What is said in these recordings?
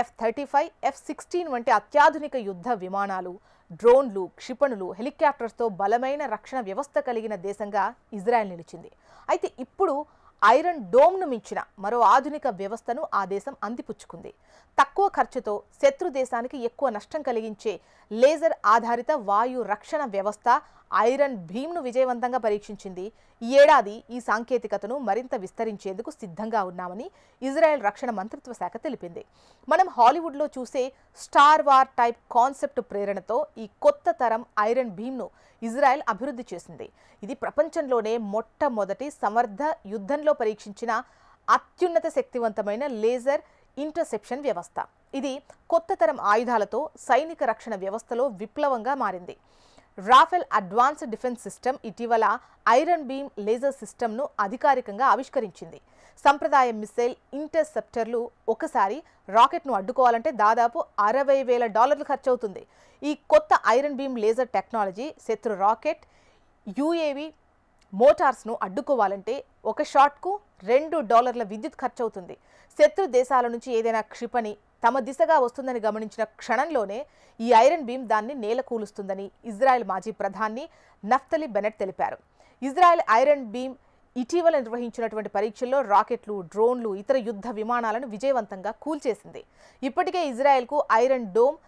F-35, F-16 వంటి అత్యాధునిక యుద్ధ విమానాలు, డ్రోన్లు, క్షిపణులు, హెలికాప్టర్స్తో బలమైన రక్షణ వ్యవస్థ కలిగిన దేశంగా ఇజ్రాయెల్ నిలిచింది. అయితే ఇప్పుడు ఐరన్ డోమ్ను మించిన మరో ఆధునిక వ్యవస్థను ఆ దేశం అందిపుచ్చుకుంది. తక్కువ ఖర్చుతో శత్రు దేశానికి ఎక్కువ నష్టం కలిగించే లేజర్ ఆధారిత వాయు రక్షణ వ్యవస్థ ఐరన్ భీమ్ను విజయవంతంగా పరీక్షించింది. ఈ ఏడాది ఈ సాంకేతికతను మరింత విస్తరించేందుకు సిద్ధంగా ఉన్నామని ఇజ్రాయెల్ రక్షణ మంత్రిత్వ శాఖ తెలిపింది. మనం హాలీవుడ్లో చూసే స్టార్ వార్ టైప్ కాన్సెప్ట్ ప్రేరణతో ఈ కొత్త తరం ఐరన్ భీమ్ను ఇజ్రాయెల్ అభివృద్ధి చేసింది. ఇది ప్రపంచంలోనే మొట్టమొదటి సమర్థ యుద్ధంలో పరీక్షించిన అత్యున్నత శక్తివంతమైన లేజర్ ఇంటర్సెప్షన్ వ్యవస్థ. ఇది కొత్త తరం ఆయుధాలతో సైనిక రక్షణ వ్యవస్థలో విప్లవంగా మారింది. రాఫెల్ అడ్వాన్స్డ్ డిఫెన్స్ సిస్టమ్ ఇటీవల ఐరన్ బీమ్ లేజర్ సిస్టమ్ను అధికారికంగా ఆవిష్కరించింది. సంప్రదాయ మిసైల్ ఇంటర్సెప్టర్లు ఒకసారి రాకెట్ను అడ్డుకోవాలంటే దాదాపు $60,000 ఖర్చవుతుంది. ఈ కొత్త ఐరన్ బీమ్ లేజర్ టెక్నాలజీ శత్రు రాకెట్, యుఏవి మోటార్స్ను అడ్డుకోవాలంటే ఒక షాట్కు $2 విద్యుత్ ఖర్చవుతుంది. శత్రు దేశాల నుంచి ఏదైనా క్షిపణి తమ దిశగా వస్తుందని గమనించిన క్షణంలోనే ఈ ఐరన్ బీమ్ దాన్ని నేలకూలుస్తుందని ఇజ్రాయెల్ మాజీ ప్రధాని నఫ్తలి బెనెట్ తెలిపారు. ఇజ్రాయెల్ ఐరన్ బీమ్ ఇటీవల నిర్వహించినటువంటి పరీక్షల్లో రాకెట్లు, డ్రోన్లు, ఇతర యుద్ధ విమానాలను విజయవంతంగా కూల్చేసింది. ఇప్పటికే ఇజ్రాయెల్కు ఐరన్ డోమ్,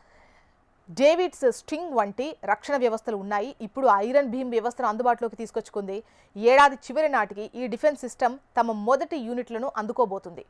డేవిడ్స్ స్ట్రింగ్ వంటి రక్షణ వ్యవస్థలు ఉన్నాయి. ఇప్పుడు ఐరన్ భీమ్ వ్యవస్థను అందుబాటులోకి తీసుకొచ్చుకుంది. ఏడాది చివరి నాటికి ఈ డిఫెన్స్ సిస్టమ్ తమ మొదటి యూనిట్లను అందుకోబోతుంది.